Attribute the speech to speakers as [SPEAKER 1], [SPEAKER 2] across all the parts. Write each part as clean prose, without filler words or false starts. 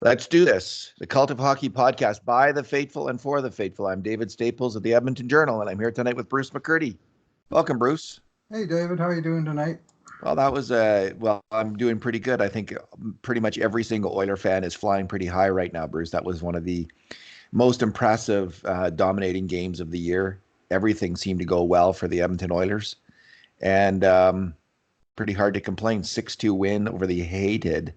[SPEAKER 1] Let's do this. The Cult of Hockey podcast by the faithful and for the faithful. I'm David Staples of the Edmonton Journal, and I'm here tonight with Bruce McCurdy. Welcome, Bruce.
[SPEAKER 2] Hey, David. How are you doing tonight?
[SPEAKER 1] Well, that was I'm doing pretty good. I think pretty much every single Oiler fan is flying pretty high right now, Bruce. That was one of the most impressive, dominating games of the year. Everything seemed to go well for the Edmonton Oilers, and pretty hard to complain. 6-2 win over the hated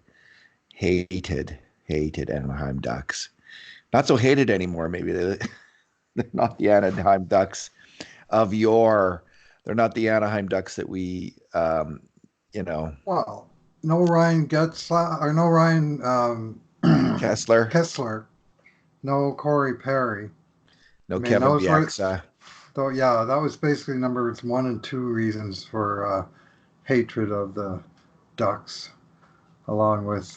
[SPEAKER 1] Anaheim Ducks. Not so hated anymore. Maybe they're not the Anaheim Ducks of yore. They're not the Anaheim Ducks that we,
[SPEAKER 2] Well, no Ryan Getzlaf or no Ryan
[SPEAKER 1] Kessler,
[SPEAKER 2] no Corey Perry.
[SPEAKER 1] no Kevin Bieksa.
[SPEAKER 2] Though, yeah, that was basically numbers 1 and 2 reasons for hatred of the Ducks, along with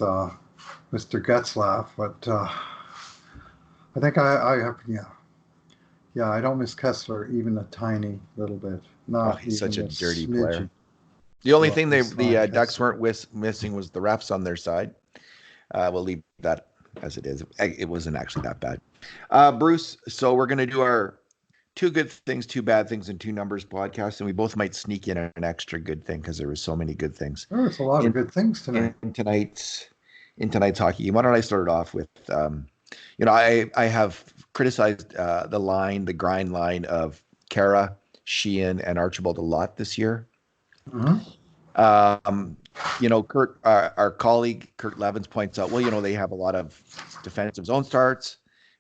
[SPEAKER 2] Mr. Getzlaf. But I think I have, I don't miss Kessler even a tiny little bit.
[SPEAKER 1] He's such a dirty player. The only thing the Ducks weren't missing was the refs on their side. We'll leave that as it is. It wasn't actually that bad. Bruce, so we're going to do our 2 good things, 2 bad things, and 2 numbers podcast, and we both might sneak in an extra good thing because there were so many good things.
[SPEAKER 2] There's a lot of good things tonight.
[SPEAKER 1] In tonight's hockey. Why don't I start it off with, I have criticized the grind line of Kara, Sheehan, and Archibald a lot this year.
[SPEAKER 2] Mm-hmm.
[SPEAKER 1] Kurt, our colleague Kurt Levins points out, they have a lot of defensive zone starts,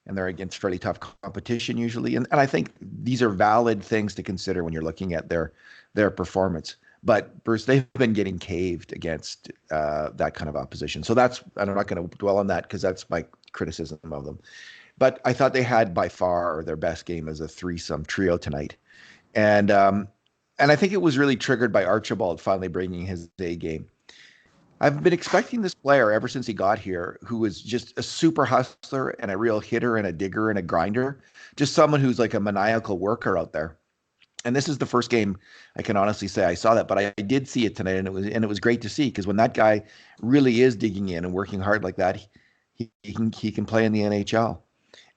[SPEAKER 1] and they're against fairly tough competition usually. And I think these are valid things to consider when you're looking at their performance. But Bruce, they've been getting caved against that kind of opposition. So I'm not going to dwell on that because that's my criticism of them. But I thought they had by far their best game as a threesome trio tonight. And I think it was really triggered by Archibald finally bringing his A game. I've been expecting this player ever since he got here, who was just a super hustler and a real hitter and a digger and a grinder, just someone who's like a maniacal worker out there. And this is the first game I can honestly say I saw that, but I did see it tonight, and it was great to see, because when that guy really is digging in and working hard like that, he can play in the NHL.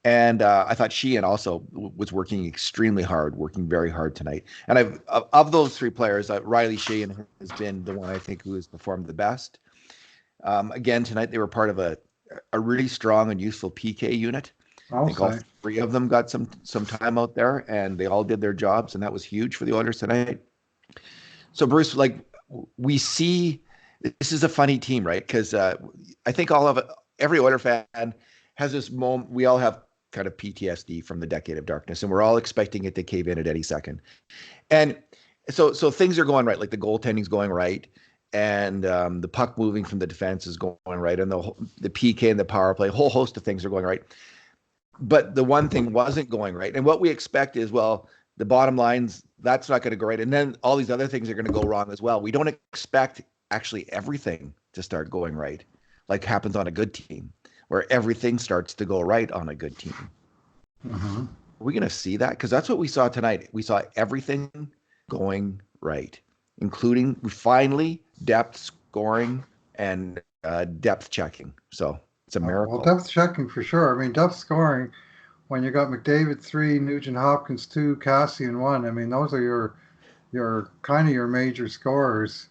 [SPEAKER 1] And I thought Sheehan also was working extremely hard, working very hard tonight. And of those 3 players, Riley Sheehan has been the one I think who has performed the best. Again, tonight they were part of a really strong and useful PK unit. I think all 3 of them got some time out there, and they all did their jobs, and that was huge for the Oilers tonight. So Bruce, we see this is a funny team, right? Because I think every Oiler fan has this moment. We all have kind of PTSD from the decade of darkness, and we're all expecting it to cave in at any second. And so things are going right, like the goaltending's going right, and the puck moving from the defense is going right, and the PK and the power play, a whole host of things are going right. But the one thing wasn't going right. And what we expect is, the bottom lines, that's not going to go right. And then all these other things are going to go wrong as well. We don't expect actually everything to start going right, like happens on a good team, where everything starts to go right on a good team.
[SPEAKER 2] Mm-hmm.
[SPEAKER 1] Are we going to see that? Because that's what we saw tonight. We saw everything going right, including finally depth scoring and depth checking. So it's a miracle.
[SPEAKER 2] Well, depth checking for sure. I mean, depth scoring, when you got McDavid 3, Nugent-Hopkins 2, Cassian 1, I mean, those are your kind of your major scorers.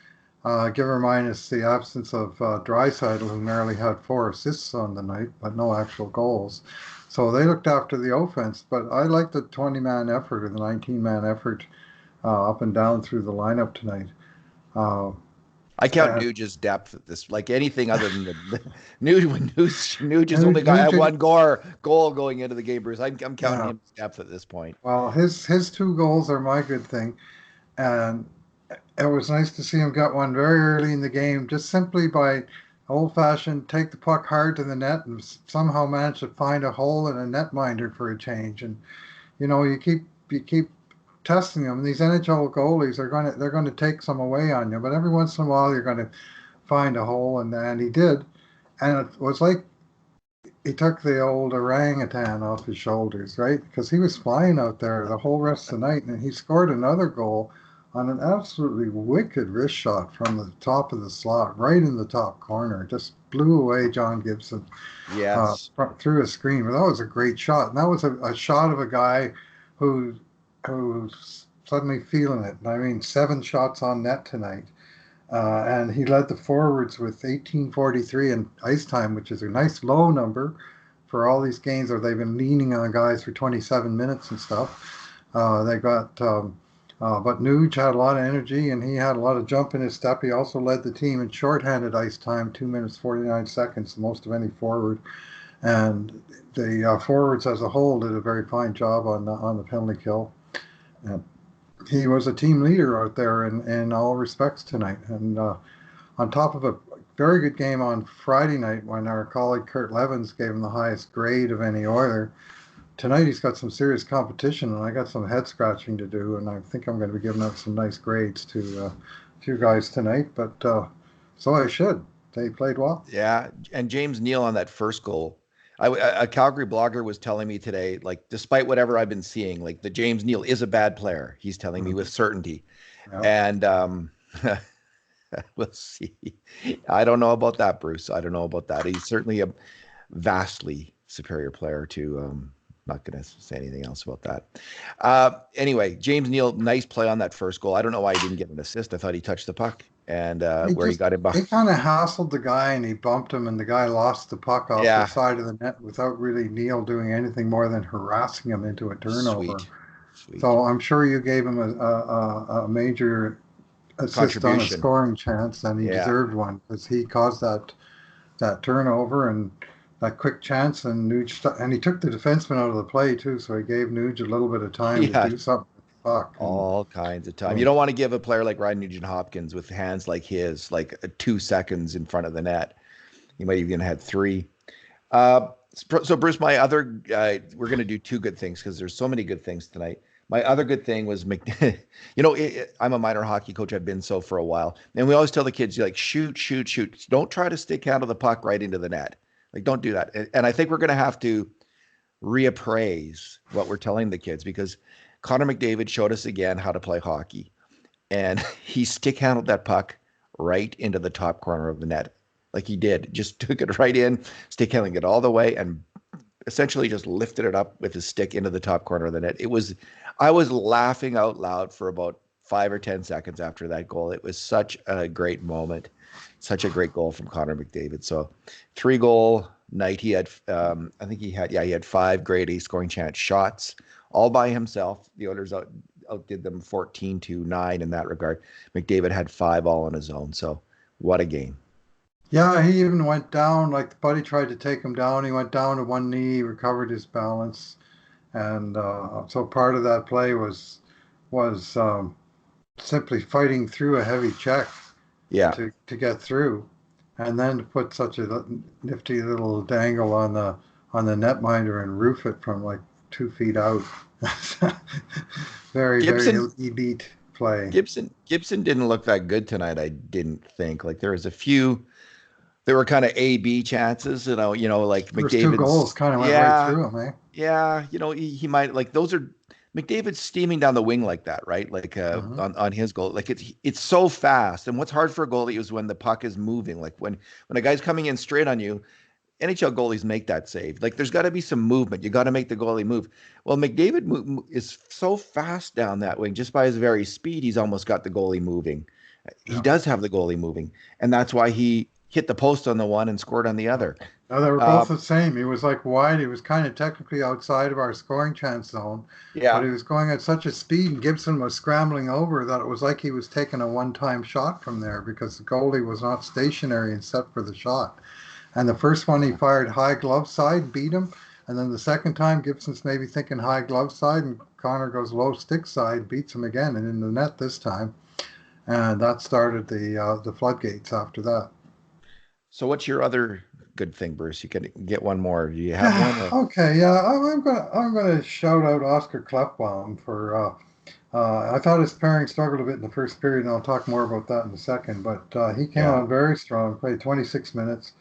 [SPEAKER 2] Give or minus the absence of Draisaitl, who merely had 4 assists on the night, but no actual goals. So they looked after the offense. But I like the 20-man effort or the 19-man effort up and down through the lineup tonight.
[SPEAKER 1] I count Nugent's depth at this, like anything other than the Nugent's only got 1 goal going into the game, Bruce. I'm counting him depth at this point.
[SPEAKER 2] Well, his 2 goals are my good thing, and it was nice to see him get one very early in the game, just simply by old-fashioned take the puck hard to the net and somehow manage to find a hole in a netminder for a change. And you keep testing them. These NHL goalies they're going to take some away on you, but every once in a while you're going to find a hole, and he did. And it was like he took the old orangutan off his shoulders, right? Because he was flying out there the whole rest of the night, and he scored another goal on an absolutely wicked wrist shot from the top of the slot, right in the top corner. Just blew away John Gibson
[SPEAKER 1] Yes.
[SPEAKER 2] through a screen. But that was a great shot, and that was a shot of a guy who who's suddenly feeling it. I mean, 7 shots on net tonight. And he led the forwards with 18:43 in ice time, which is a nice low number for all these games where they've been leaning on guys for 27 minutes and stuff. They got, but Nuge had a lot of energy and he had a lot of jump in his step. He also led the team in shorthanded ice time, 2 minutes 49 seconds, the most of any forward. And the forwards as a whole did a very fine job on the penalty kill. And he was a team leader out there in all respects tonight. And on top of a very good game on Friday night when our colleague Kurt Levens gave him the highest grade of any Oiler, tonight he's got some serious competition, and I got some head scratching to do, and I think I'm going to be giving out some nice grades to a few guys tonight. But so I should. They played well.
[SPEAKER 1] Yeah, and James Neal on that first goal. A Calgary blogger was telling me today, like, despite whatever I've been seeing, like the James Neal is a bad player. He's telling me with certainty.
[SPEAKER 2] Yeah.
[SPEAKER 1] And we'll see. I don't know about that, Bruce. I don't know about that. He's certainly a vastly superior player to, not going to say anything else about that. Anyway, James Neal, nice play on that first goal. I don't know why he didn't get an assist. I thought he touched the puck and he got it behind.
[SPEAKER 2] He kind of hassled the guy and he bumped him, and the guy lost the puck off the side of the net without really Neal doing anything more than harassing him into a turnover. Sweet. So I'm sure you gave him a major assist on a scoring chance, and he deserved one because he caused that turnover and that quick chance, and Nuge, and he took the defenseman out of the play too, so he gave Nuge a little bit of time to do something.
[SPEAKER 1] All kinds of time. You don't want to give a player like Ryan Nugent-Hopkins with hands like his, like 2 seconds in front of the net. He might even had 3. So Bruce, my other, we're going to do 2 good things because there's so many good things tonight. My other good thing was, I'm a minor hockey coach. I've been so for a while. And we always tell the kids, like, shoot. Don't try to stick handle the puck right into the net. Like, don't do that. And I think we're going to have to reappraise what we're telling the kids, because Connor McDavid showed us again how to play hockey. And he stick handled that puck right into the top corner of the net. Like he did. Just took it right in, stick handling it all the way, and essentially just lifted it up with his stick into the top corner of the net. I was laughing out loud for about 5 or 10 seconds after that goal. It was such a great moment. Such a great goal from Connor McDavid. So 3-goal night. He had, I think he had 5 grade A scoring chance shots all by himself. The Oilers outdid them 14-9 in that regard. McDavid had 5 all on his own. So what a game.
[SPEAKER 2] Yeah, he even went down, like the buddy tried to take him down. He went down to one knee, recovered his balance. And so part of that play was simply fighting through a heavy check to get through, and then to put such a nifty little dangle on the netminder and roof it from like 2 feet out. very elite play.
[SPEAKER 1] Gibson didn't look that good tonight. I didn't think. Like there was a few. There were kind of A-B chances, like McDavid's
[SPEAKER 2] 2 goals kind of went right through him, eh?
[SPEAKER 1] Yeah, he might, like, those are McDavid steaming down the wing like that, right? Like on his goal, like it's so fast. And what's hard for a goalie is when the puck is moving. Like when a guy's coming in straight on you, NHL goalies make that save. Like there's got to be some movement. You got to make the goalie move. Well, McDavid is so fast down that wing, just by his very speed, he's almost got the goalie moving. He does have the goalie moving, and that's why he hit the post on the one and scored on the other.
[SPEAKER 2] No, they were both the same. He was like wide. He was kind of technically outside of our scoring chance zone. Yeah. But he was going at such a speed, and Gibson was scrambling over, that it was like he was taking a one-time shot from there, because the goalie was not stationary and set for the shot. And the first one he fired high glove side, beat him. And then the second time, Gibson's maybe thinking high glove side, and Connor goes low stick side, beats him again, and in the net this time. And that started the floodgates after that.
[SPEAKER 1] So what's your other good thing, Bruce? You can get one more. Do you have
[SPEAKER 2] one? Okay, yeah, I'm gonna shout out Oscar Klefbom for. I thought his pairing struggled a bit in the first period, and I'll talk more about that in a second. But he came on very strong. Played 26 minutes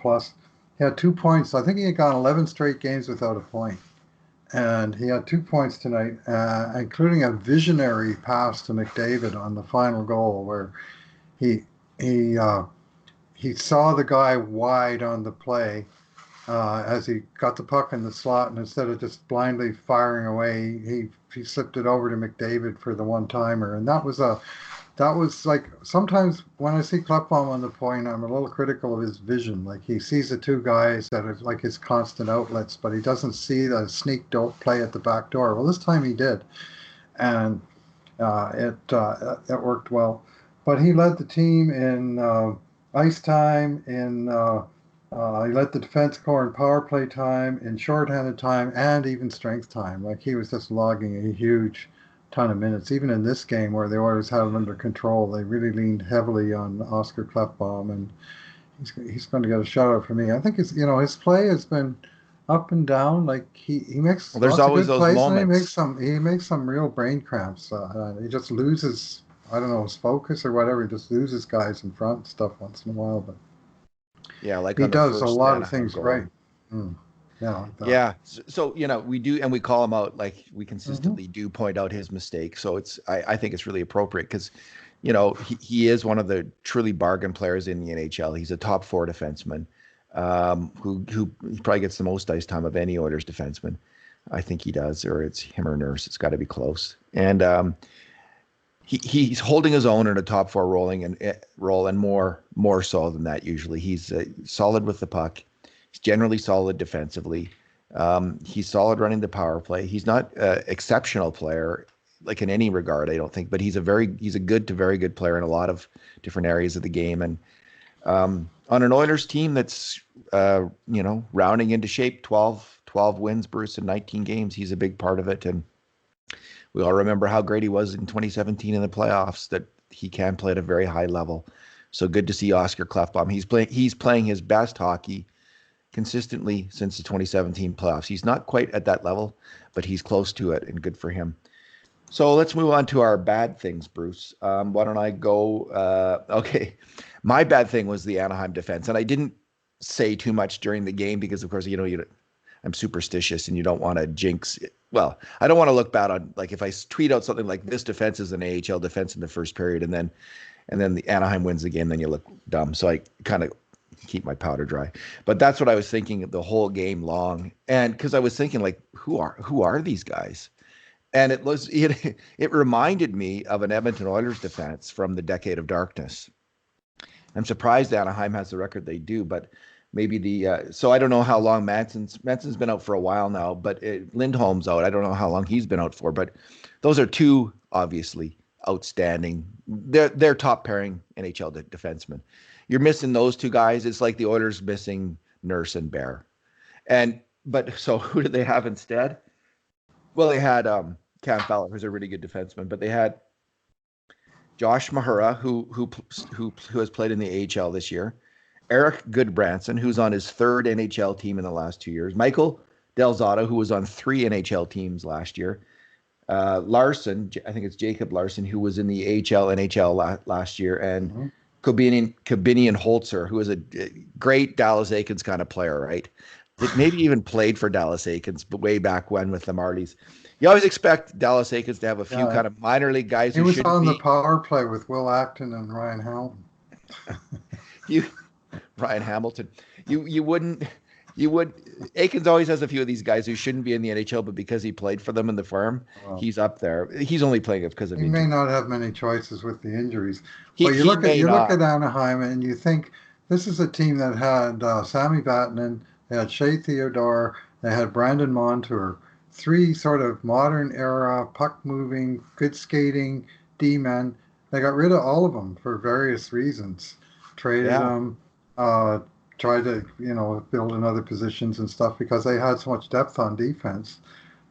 [SPEAKER 2] plus. He had 2 points. I think he had gone 11 straight games without a point, and he had 2 points tonight, including a visionary pass to McDavid on the final goal, where he he saw the guy wide on the play as he got the puck in the slot, and instead of just blindly firing away, he slipped it over to McDavid for the one timer, and that was like sometimes when I see Klefbom on the point, I'm a little critical of his vision. Like he sees the two guys that are like his constant outlets, but he doesn't see the sneak play at the back door. Well, this time he did, and it worked well. But he led the team in ice time, he led the defense core in power play time, in shorthanded time, and even strength time. Like he was just logging a huge ton of minutes. Even in this game where the Oilers had him under control, they really leaned heavily on Oscar Klefbom, and he's going to get a shout out for me. I think his play has been up and down. Like he makes
[SPEAKER 1] Well, there's
[SPEAKER 2] lots of
[SPEAKER 1] always
[SPEAKER 2] good
[SPEAKER 1] those
[SPEAKER 2] plays, and
[SPEAKER 1] moments.
[SPEAKER 2] he makes some real brain cramps. He just loses, I don't know, his focus or whatever. He just loses guys in front and stuff once in a while, but
[SPEAKER 1] Yeah, like
[SPEAKER 2] he
[SPEAKER 1] on the
[SPEAKER 2] does a
[SPEAKER 1] first
[SPEAKER 2] lot of
[SPEAKER 1] Anaheim
[SPEAKER 2] things right.
[SPEAKER 1] goal.
[SPEAKER 2] Yeah, like that.
[SPEAKER 1] Yeah. So, we do, and we call him out, like we
[SPEAKER 2] Hmm.
[SPEAKER 1] consistently do point out his mistakes. So I think it's really appropriate because, he is one of the truly bargain players in the NHL. He's a top four defenseman, who he probably gets the most ice time of any Oilers defenseman. I think he does, or it's him or Nurse. It's got to be close. And he's holding his own in a top four role, and more so than that. Usually, he's solid with the puck. He's generally solid defensively. He's solid running the power play. He's not an exceptional player, like in any regard, I don't think, but he's a good to very good player in a lot of different areas of the game. And on an Oilers team that's rounding into shape, 12 wins, Bruce, in 19 games, he's a big part of it. And we all remember how great he was in 2017 in the playoffs, that he can play at a very high level. So good to see Oscar Klefbom. He's playing his best hockey consistently since the 2017 playoffs. He's not quite at that level, but he's close to it, and good for him. So let's move on to our bad things, Bruce. Why don't I go? Okay. My bad thing was the Anaheim defense, and I didn't say too much during the game because, of course, I'm superstitious and you don't want to jinx it. Well, I don't want to look bad on, like, if I tweet out something like this defense is an AHL defense in the first period, and then the Anaheim wins the game, then you look dumb. So I kind of keep my powder dry. But that's what I was thinking the whole game long. And because I was thinking, like, who are these guys? And it reminded me of an Edmonton Oilers defense from the decade of darkness. I'm surprised Anaheim has the record they do, but maybe so I don't know how long Manson's been out for a while now, but Lindholm's out. I don't know how long he's been out for, but those are two obviously outstanding. They're top pairing NHL defensemen. You're missing those two guys. It's like the Oilers missing Nurse and Bear. But so who did they have instead? Well, they had Cam Fowler, who's a really good defenseman, but they had Josh Mahura, who has played in the AHL this year, Eric Goodbranson, who's on his third NHL team in the last 2 years, Michael Delzato, who was on 3 NHL teams last year, Larson, I think it's Jacob Larson, who was in the AHL, NHL last year, and Kabinian Holzer, who was a great Dallas Eakins kind of player, right? That maybe even played for Dallas Eakins, but way back when with the Marlies. You always expect Dallas Eakins to have a few kind of minor league guys
[SPEAKER 2] he
[SPEAKER 1] who
[SPEAKER 2] was
[SPEAKER 1] shouldn't
[SPEAKER 2] on
[SPEAKER 1] be.
[SPEAKER 2] the power play with Will Acton and Ryan Hamilton.
[SPEAKER 1] Ryan Hamilton. You wouldn't. Aikens always has a few of these guys who shouldn't be in the NHL, but because he played for them in the farm, he's up there. He's only playing it because of
[SPEAKER 2] He
[SPEAKER 1] injury.
[SPEAKER 2] may not have many choices with the injuries.
[SPEAKER 1] He
[SPEAKER 2] But you
[SPEAKER 1] may
[SPEAKER 2] look
[SPEAKER 1] not.
[SPEAKER 2] at Anaheim and you think this is a team that had Sami Vatanen, they had Shea Theodore, they had Brandon Montour, three sort of modern era puck moving, good skating D men. They got rid of all of them for various reasons. Traded
[SPEAKER 1] Yeah.
[SPEAKER 2] them, uh, tried to build in other positions and stuff because they had so much depth on defense.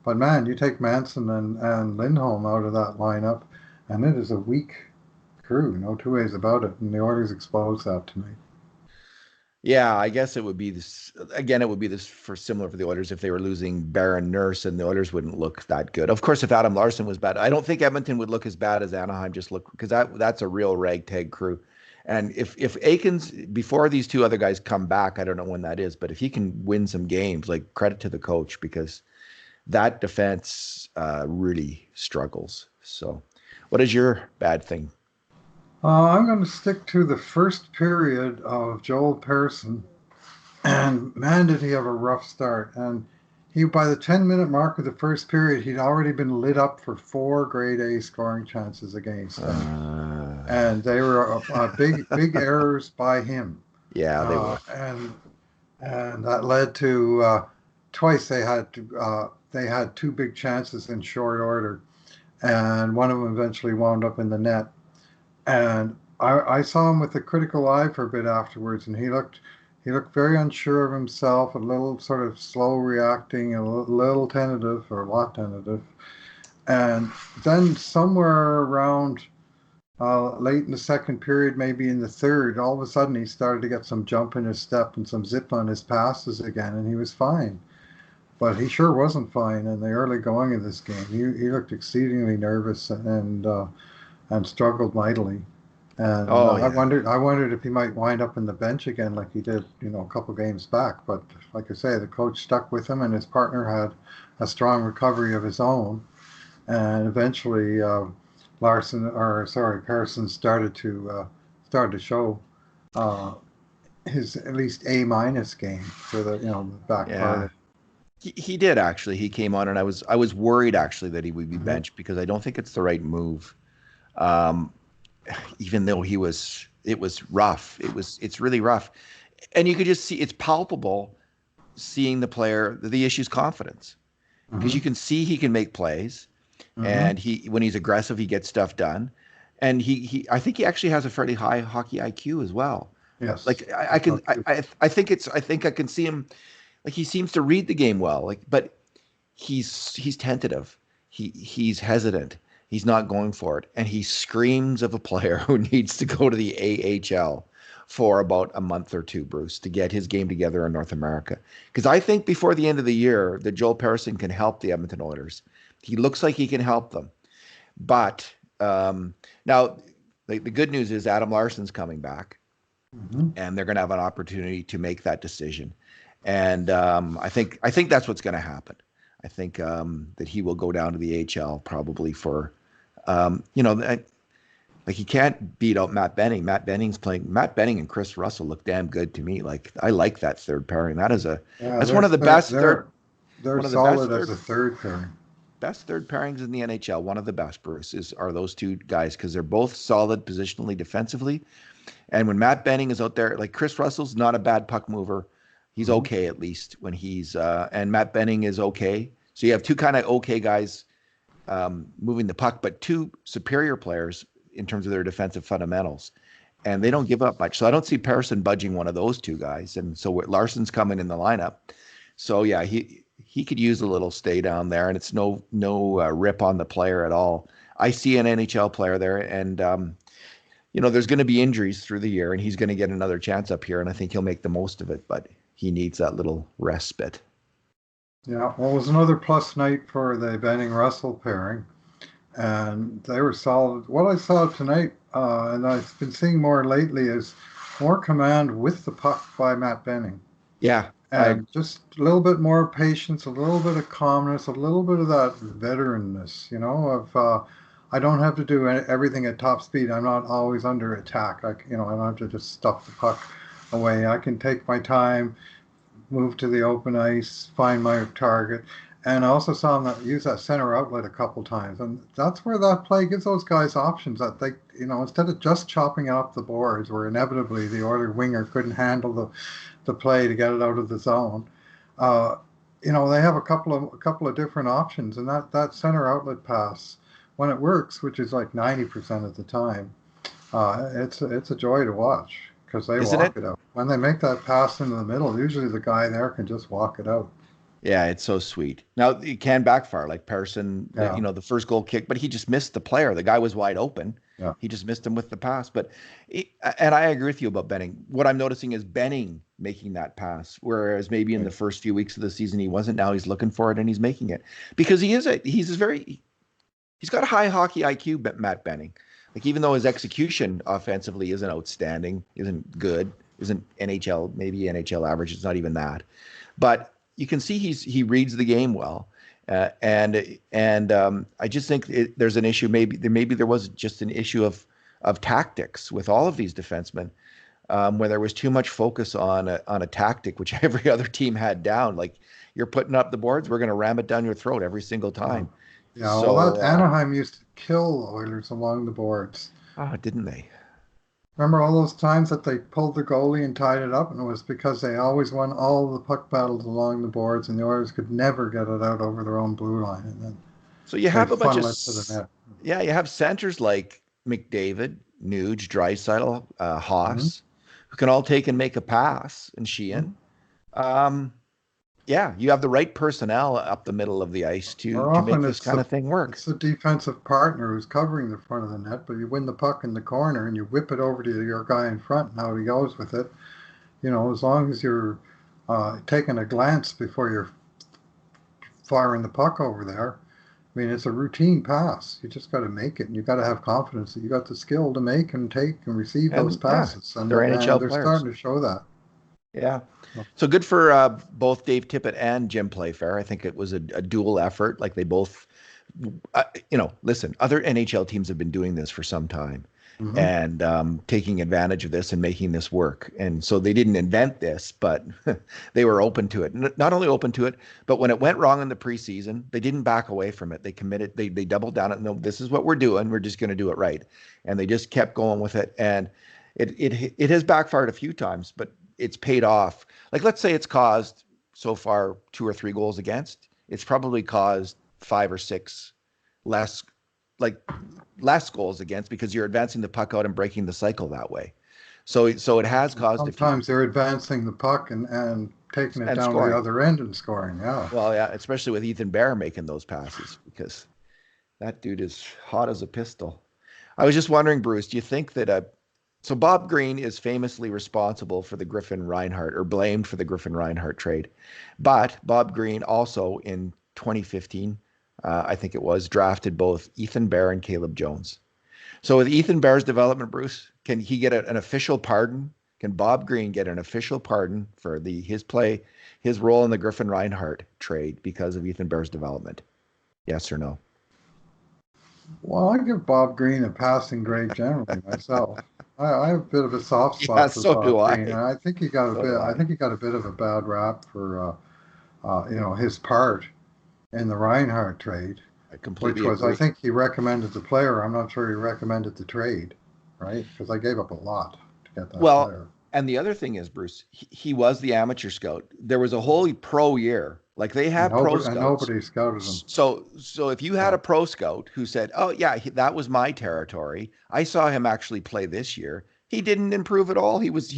[SPEAKER 2] But man, you take Manson and Lindholm out of that lineup, and it is a weak crew, no two ways about it. And the Oilers exposed that tonight.
[SPEAKER 1] Yeah, I guess it would be this again. It would be this for similar for the Oilers if they were losing Baron Nurse, and the Oilers wouldn't look that good. Of course, if Adam Larson was bad, I don't think Edmonton would look as bad as Anaheim. Just look because that's a real ragtag crew. And if Aikens before these two other guys come back, I don't know when that is, but if he can win some games, like credit to the coach because that defense really struggles. So, what is your bad thing?
[SPEAKER 2] I'm going to stick to the first period of Joel Persson. And man, did he have a rough start. And by the 10-minute mark of the first period, he'd already been lit up for four grade A scoring chances against them.
[SPEAKER 1] Uh,
[SPEAKER 2] And they were big errors by him.
[SPEAKER 1] yeah, they were.
[SPEAKER 2] And that led to twice they had two big chances in short order, and one of them eventually wound up in the net. And I saw him with a critical eye for a bit afterwards, and he looked very unsure of himself, a little sort of slow reacting, a little tentative or a lot tentative. And then somewhere around late in the second period, maybe in the third, all of a sudden he started to get some jump in his step and some zip on his passes again, and he was fine. But he sure wasn't fine in the early going of this game. He looked exceedingly nervous and struggled mightily. And
[SPEAKER 1] Oh yeah.
[SPEAKER 2] I wondered if he might wind up in the bench again like he did, a couple games back. But like I say, the coach stuck with him, and his partner had a strong recovery of his own. And eventually, Persson started to show uh, his at least A minus game for the back part
[SPEAKER 1] Yeah.
[SPEAKER 2] of.
[SPEAKER 1] He did actually. He came on, and I was worried actually that he would be
[SPEAKER 2] Mhm.
[SPEAKER 1] benched because I don't think it's the right move. Um, Even though it was rough. It's really rough, and you could just see it's palpable seeing the player. The issue's confidence because you
[SPEAKER 2] Mhm.
[SPEAKER 1] can see he can make plays,
[SPEAKER 2] Mhm.
[SPEAKER 1] and he when he's aggressive, he gets stuff done, and he I think he actually has a fairly high hockey IQ as well.
[SPEAKER 2] Yes.
[SPEAKER 1] Like I
[SPEAKER 2] I
[SPEAKER 1] can
[SPEAKER 2] thought too.
[SPEAKER 1] I think I can see him like he seems to read the game well. Like, but he's tentative. He's hesitant. He's not going for it, and he screams of a player who needs to go to the AHL for about a month or two, Bruce, to get his game together in North America. Because I think before the end of the year, that Joel Persson can help the Edmonton Oilers. He looks like he can help them, but now the good news is Adam Larson's coming back,
[SPEAKER 2] Mhm.
[SPEAKER 1] and they're going to have an opportunity to make that decision. And I think that's what's going to happen. I think that he will go down to the AHL probably for, you know, like he can't beat out Matt Benning. Matt Benning's playing. Matt Benning and Chris Russell look damn good to me. Like I like that third pairing.
[SPEAKER 2] Yeah,
[SPEAKER 1] That's one of the
[SPEAKER 2] they're
[SPEAKER 1] one of the best
[SPEAKER 2] solid as a third pairing.
[SPEAKER 1] third pairings in the NHL. One of the best, Bruce, are those two guys because they're both solid positionally defensively. And when Matt Benning is out there, like Chris Russell's not a bad puck mover. He's
[SPEAKER 2] Mhm.
[SPEAKER 1] okay at least when and Matt Benning is okay. So you have two kind of okay guys moving the puck, but two superior players in terms of their defensive fundamentals. And they don't give up much. So I don't see Persson budging one of those two guys. And so Larson's coming in the lineup. So yeah, he could use a little stay down there, and it's no rip on the player at all. I see an NHL player there, and there's going to be injuries through the year, and he's going to get another chance up here, and I think he'll make the most of it. But he needs that little respite.
[SPEAKER 2] Yeah, well, it was another plus night for the Benning Russell pairing, and they were solid. What I saw tonight, and I've been seeing more lately, is more command with the puck by Matt Benning,
[SPEAKER 1] Yeah, I
[SPEAKER 2] and just a little bit more patience, a little bit of calmness, a little bit of that veteranness, of I don't have to do everything at top speed. I'm not always under attack. I don't have to just stuff the puck away. I can take my time, move to the open ice, find my target. And I also saw him use that center outlet a couple times, and that's where that play gives those guys options that instead of just chopping up the boards, where inevitably the Oiler winger couldn't handle the play to get it out of the zone. Uh, they have a couple of different options, and that center outlet pass, when it works, which is like 90% of the time, it's a joy to watch because they
[SPEAKER 1] isn't it?
[SPEAKER 2] walk it out. When they make that pass into the middle, usually the guy there can just walk it out.
[SPEAKER 1] Yeah, it's so sweet. Now it can backfire, like Persson,
[SPEAKER 2] Yeah,
[SPEAKER 1] the first goal kick, but he just missed the player. The guy was wide open.
[SPEAKER 2] yeah,
[SPEAKER 1] He just missed him with the pass. And I agree with you about Benning. What I'm noticing is Benning making that pass, whereas maybe in
[SPEAKER 2] right.
[SPEAKER 1] the first few weeks of the season he wasn't. Now he's looking for it and he's making it because he's got a high hockey IQ, Matt Benning. Like even though his execution offensively isn't outstanding, isn't good, isn't NHL, maybe NHL average, it's not even that. But you can see he reads the game well, and I just think there's an issue. Maybe there was just an issue of of tactics with all of these defensemen, where there was too much focus on a tactic which every other team had down. Like, you're putting up the boards, we're going to ram it down your throat every single
[SPEAKER 2] Yeah.
[SPEAKER 1] time.
[SPEAKER 2] Yeah, well, that
[SPEAKER 1] So,
[SPEAKER 2] Anaheim used to kill the Oilers along the boards.
[SPEAKER 1] didn't they?
[SPEAKER 2] Remember all those times that they pulled the goalie and tied it up, and it was because they always won all the puck battles along the boards, and the Oilers could never get it out over their own blue line, and then
[SPEAKER 1] So you
[SPEAKER 2] they'd
[SPEAKER 1] have a bunch of
[SPEAKER 2] funnel it to the net.
[SPEAKER 1] yeah, you have centers like McDavid, Nuge, Draisaitl,
[SPEAKER 2] Hmm.
[SPEAKER 1] Haas, who can all take and make a pass, and Sheehan. Um, yeah, you have the right personnel up the middle of the ice
[SPEAKER 2] Or
[SPEAKER 1] to make
[SPEAKER 2] often
[SPEAKER 1] this kind of thing work.
[SPEAKER 2] it's the defensive partner who's covering the front of the net, but you win the puck in the corner and you whip it over to your guy in front, and how he goes with it. As long as you're taking a glance before you're firing the puck over there. I mean, it's a routine pass. You just got to make it, and you got to have confidence that you got the skill to make and take and receive those
[SPEAKER 1] And yeah,
[SPEAKER 2] passes. And
[SPEAKER 1] they're NHL
[SPEAKER 2] they're
[SPEAKER 1] players.
[SPEAKER 2] starting to show that.
[SPEAKER 1] Yeah. So good for both Dave Tippett and Jim Playfair. I think it was a dual effort. Like, they both, listen, other NHL teams have been doing this for some time,
[SPEAKER 2] Hmm.
[SPEAKER 1] and taking advantage of this and making this work. And so they didn't invent this, but they were open to it. Not only open to it, but when it went wrong in the preseason, they didn't back away from it. They committed, they doubled down on, no, this is what we're doing. We're just going to do it right. And they just kept going with it. And it has backfired a few times, but it's paid off. Like, let's say it's caused so far 2 or 3 goals against. It's probably caused 5 or 6 less, like, less goals against, because you're advancing the puck out and breaking the cycle that way. So it has caused a few,
[SPEAKER 2] Sometimes they're advancing the puck and taking it
[SPEAKER 1] and
[SPEAKER 2] down to the
[SPEAKER 1] scoring.
[SPEAKER 2] other end and scoring. Yeah.
[SPEAKER 1] Well, yeah, especially with Ethan Bear making those passes, because that dude is hot as a pistol. I was just wondering, Bruce, do you think that so Bob Green is famously responsible for the Griffin Reinhart, or blamed for the Griffin Reinhart trade, but Bob Green also in 2015, I think it was, drafted both Ethan Bear and Caleb Jones. So with Ethan Bear's development, Bruce, can he get an official pardon? Can Bob Green get an official pardon for his role in the Griffin Reinhart trade because of Ethan Bear's development? Yes or no?
[SPEAKER 2] Well, I give Bob Green a passing grade generally myself. I have a bit of a soft
[SPEAKER 1] Yeah,
[SPEAKER 2] spot for
[SPEAKER 1] so do
[SPEAKER 2] Bob Green,
[SPEAKER 1] I.
[SPEAKER 2] and I think he got a
[SPEAKER 1] So
[SPEAKER 2] bit.
[SPEAKER 1] do
[SPEAKER 2] I
[SPEAKER 1] I.
[SPEAKER 2] think he got a bit of a bad rap for his part in the Reinhardt trade,
[SPEAKER 1] I
[SPEAKER 2] which
[SPEAKER 1] completely
[SPEAKER 2] was, I
[SPEAKER 1] agree.
[SPEAKER 2] think he recommended the player. I'm not sure he recommended the trade, right? Because I gave up a lot to get that
[SPEAKER 1] Well,
[SPEAKER 2] player.
[SPEAKER 1] and the other thing is, Bruce, he was the amateur scout. There was a whole pro year. Like, they
[SPEAKER 2] And
[SPEAKER 1] have pro
[SPEAKER 2] nobody, and
[SPEAKER 1] scouts.
[SPEAKER 2] nobody scouted him.
[SPEAKER 1] So if you had
[SPEAKER 2] Yeah.
[SPEAKER 1] a pro scout who said, "Oh yeah, that was my territory. I saw him actually play this year. He didn't improve at all. He was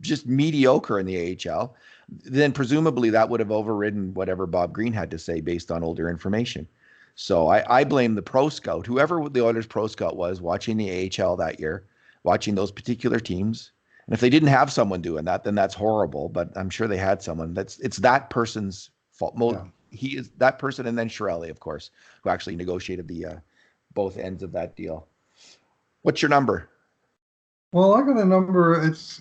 [SPEAKER 1] just mediocre in the AHL." Then presumably that would have overridden whatever Bob Green had to say based on older information. So I blame the pro scout, whoever the Oilers pro scout was, watching the AHL that year, watching those particular teams. And if they didn't have someone doing that, then that's horrible. But I'm sure they had someone. It's that person's fault.
[SPEAKER 2] Yeah.
[SPEAKER 1] He is that person, and then Shirelli, of course, who actually negotiated the both ends of that deal. What's your number?
[SPEAKER 2] Well, I got a number. It's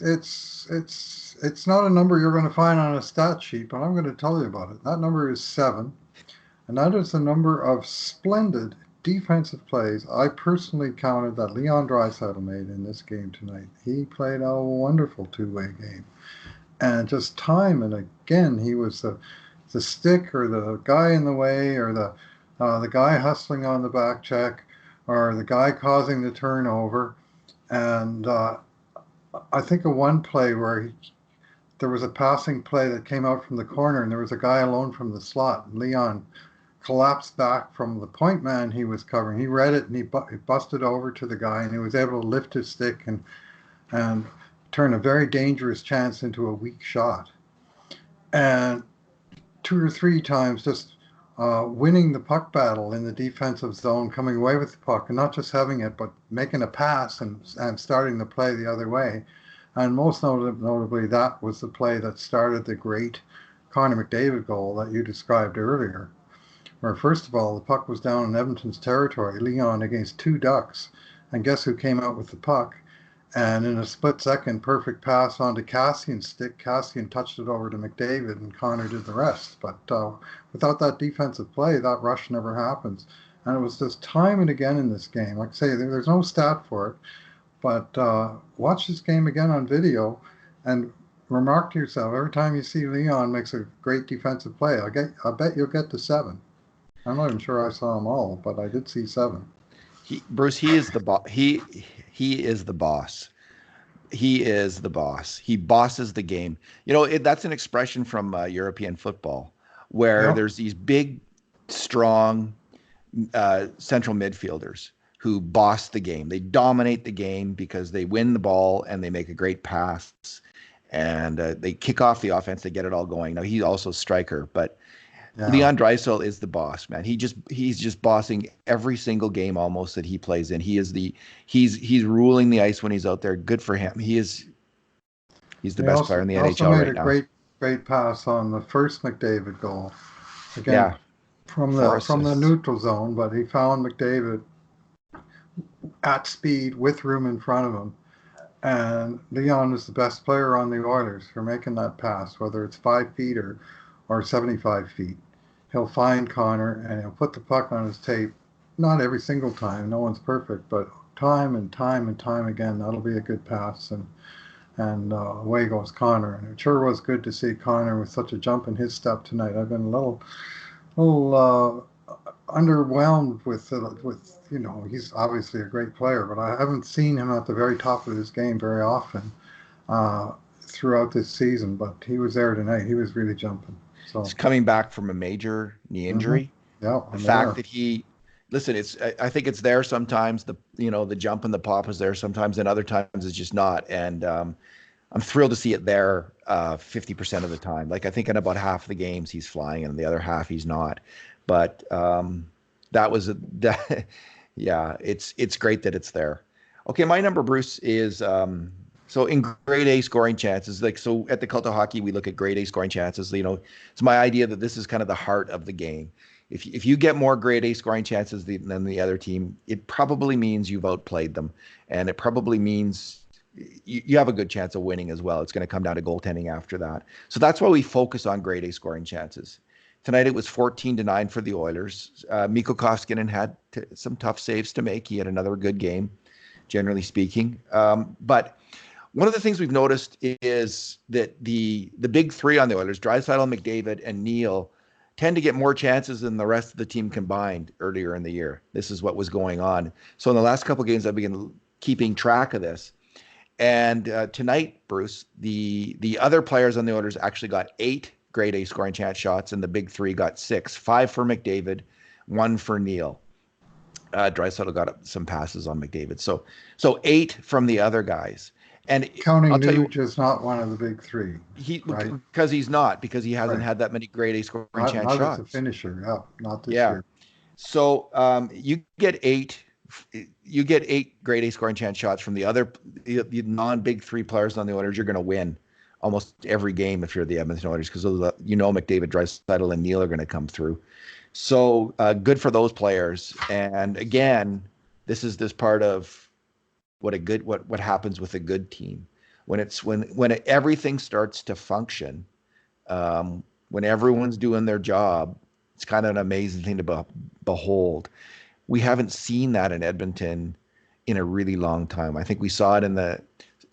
[SPEAKER 2] not a number you're going to find on a stat sheet, but I'm going to tell you about it. That number is 7. And that is the number of splendid defensive plays I personally counted that Leon Draisaitl made in this game tonight. He played a wonderful two-way game. And just time and again, he was the stick or the guy in the way or the guy hustling on the back check or the guy causing the turnover. And I think of one play where there was a passing play that came out from the corner and there was a guy alone from the slot. And Leon collapsed back from the point man he was covering. He read it and he busted over to the guy and he was able to lift his stick and turn a very dangerous chance into a weak shot. And 2 or 3 times just winning the puck battle in the defensive zone, coming away with the puck and not just having it, but making a pass and starting the play the other way. And most notably, that was the play that started the great Connor McDavid goal that you described earlier, where first of all, the puck was down in Edmonton's territory, Leon against 2 Ducks, and guess who came out with the puck? And in a split second, perfect pass onto Cassian's stick. Cassian touched it over to McDavid, and Connor did the rest. But without that defensive play, that rush never happens. And it was just time and again in this game. Like I say, there's no stat for it, but watch this game again on video and remark to yourself every time you see Leon makes a great defensive play. I bet you'll get to 7. I'm not even sure I saw them all, but I did see 7.
[SPEAKER 1] Bruce, he is the boss. He is the boss. He is the boss. He bosses the game. That's an expression from European football, where
[SPEAKER 2] Yeah.
[SPEAKER 1] there's these big, strong central midfielders who boss the game. They dominate the game because they win the ball and they make a great pass, and they kick off the offense. They get it all going. Now he's also a striker, but
[SPEAKER 2] Yeah.
[SPEAKER 1] Leon Draisaitl is the boss, man. He's just bossing every single game almost that he plays in. He's ruling the ice when he's out there. Good for him. He's the
[SPEAKER 2] He
[SPEAKER 1] best player
[SPEAKER 2] also
[SPEAKER 1] in the
[SPEAKER 2] he also
[SPEAKER 1] NHL
[SPEAKER 2] made
[SPEAKER 1] right
[SPEAKER 2] a
[SPEAKER 1] now.
[SPEAKER 2] great pass on the first McDavid goal. Again,
[SPEAKER 1] Yeah,
[SPEAKER 2] from
[SPEAKER 1] 4 assists.
[SPEAKER 2] the neutral zone, but he found McDavid at speed with room in front of him. And Leon is the best player on the Oilers for making that pass, whether it's 5 feet or 75 feet. He'll find Connor and he'll put the puck on his tape. Not every single time, no one's perfect, but time and time and time again, that'll be a good pass. And away goes Connor. And it sure was good to see Connor with such a jump in his step tonight. I've been a little underwhelmed with he's obviously a great player, but I haven't seen him at the very top of his game very often throughout this season. But he was there tonight. He was really jumping. So
[SPEAKER 1] He's coming back from a major knee
[SPEAKER 2] hmm
[SPEAKER 1] injury.
[SPEAKER 2] yeah,
[SPEAKER 1] The
[SPEAKER 2] I'm
[SPEAKER 1] fact
[SPEAKER 2] aware.
[SPEAKER 1] that I think it's there sometimes. The jump and the pop is there sometimes, and other times it's just not. And I'm thrilled to see it there 50% of the time. Like I think in about half the games he's flying, and the other half he's not. But that. Yeah, it's great that it's there. Okay, my number, Bruce, is so in grade A scoring chances. Like so at the Cult of Hockey, we look at grade A scoring chances. It's my idea that this is kind of the heart of the game. If you get more grade A scoring chances than the other team, it probably means you've outplayed them, and it probably means you have a good chance of winning as well. It's going to come down to goaltending after that. So that's why we focus on grade A scoring chances. Tonight it was 14-9 for the Oilers. Mikko Koskinen had some tough saves to make. He had another good game, generally speaking. But one of the things we've noticed is that the big three on the Oilers, Draisaitl, McDavid, and Neal, tend to get more chances than the rest of the team combined earlier in the year. This is what was going on. So in the last couple of games, I've been keeping track of this. And tonight, Bruce, the other players on the Oilers actually got 8 grade A scoring chance shots, and the big three got 6. 5 for McDavid, 1 for Neal. Draisaitl got some passes on McDavid. So 8 from the other guys. And I'll
[SPEAKER 2] Counting
[SPEAKER 1] tell you,
[SPEAKER 2] Nuge is not one of the big 3, right?
[SPEAKER 1] because he hasn't
[SPEAKER 2] Right.
[SPEAKER 1] had that many grade A scoring chance
[SPEAKER 2] Not as a
[SPEAKER 1] shots.
[SPEAKER 2] finisher. Yeah, not this
[SPEAKER 1] Yeah.
[SPEAKER 2] year.
[SPEAKER 1] So you get 8 grade A scoring chance shots from the non-big 3 players on the Oilers. You're going to win almost every game if you're the Edmonton Oilers because McDavid, Draisaitl, and Neal are going to come through. So good for those players. And again, this is this part of what happens with a good team when everything starts to function. When everyone's doing their job, it's kind of an amazing thing to behold. We haven't seen that in Edmonton in a really long time. I think we saw it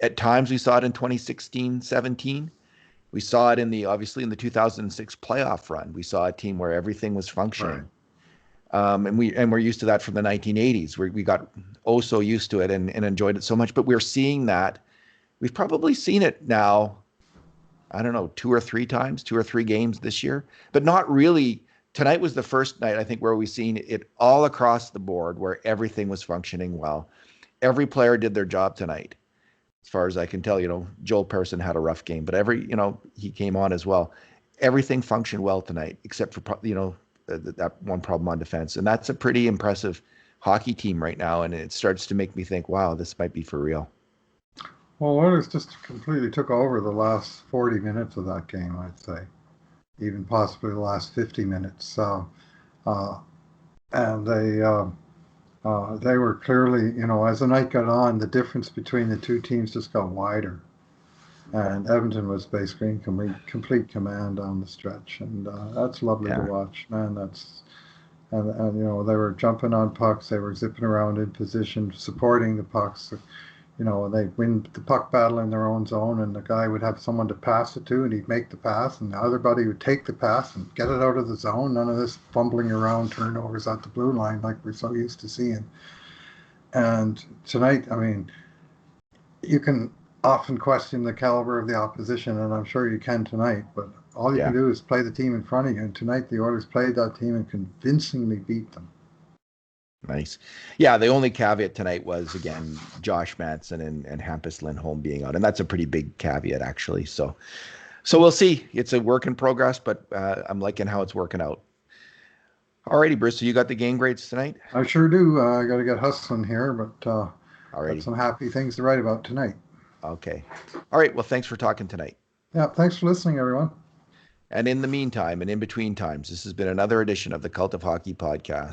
[SPEAKER 1] at times we saw it in 2016-17. We saw it obviously in the 2006 playoff run. We saw a team where everything was
[SPEAKER 2] Right.
[SPEAKER 1] functioning. We're used to that from the 1980s. We got so used to it and enjoyed it so much. But we're seeing that. We've probably seen it now, I don't know, 2 or 3 times, 2 or 3 games this year, but not really. Tonight was the first night, I think, where we've seen it all across the board, where everything was functioning well. Every player did their job tonight, as far as I can tell. Joel Persson had a rough game, but he came on as well. Everything functioned well tonight, except for that one problem on defense, and that's a pretty impressive hockey team right now. And it starts to make me think, wow, this might be for real.
[SPEAKER 2] Well, Oilers just completely took over the last 40 minutes of that game, I'd say, even possibly the last 50 minutes. Uh, and they were clearly, as the night got on, the difference between the two teams just got wider. And Edmonton was basically in complete command down the stretch, and that's lovely to
[SPEAKER 1] Yeah.
[SPEAKER 2] watch, man. That's and they were jumping on pucks, they were zipping around in position, supporting the pucks. They win the puck battle in their own zone, and the guy would have someone to pass it to, and he'd make the pass, and the other buddy would take the pass and get it out of the zone. None of this fumbling around turnovers at the blue line like we're so used to seeing. And tonight, I mean, you can often question the caliber of the opposition, and I'm sure you can tonight, but all you
[SPEAKER 1] Yeah.
[SPEAKER 2] can do is play the team in front of you. And tonight, the Oilers played that team and convincingly beat them.
[SPEAKER 1] Nice. Yeah, the only caveat tonight was, again, Josh Manson and Hampus Lindholm being out. And that's a pretty big caveat, actually. So we'll see. It's a work in progress, but I'm liking how it's working out. Alrighty, Bruce. So you got the game grades tonight?
[SPEAKER 2] I sure do. I got to get hustling here, but got
[SPEAKER 1] Alrighty.
[SPEAKER 2] some happy things to write about tonight.
[SPEAKER 1] Okay. All right. Well, thanks for talking tonight.
[SPEAKER 2] Yeah, thanks for listening, everyone.
[SPEAKER 1] And in the meantime, and in between times, this has been another edition of the Cult of Hockey podcast.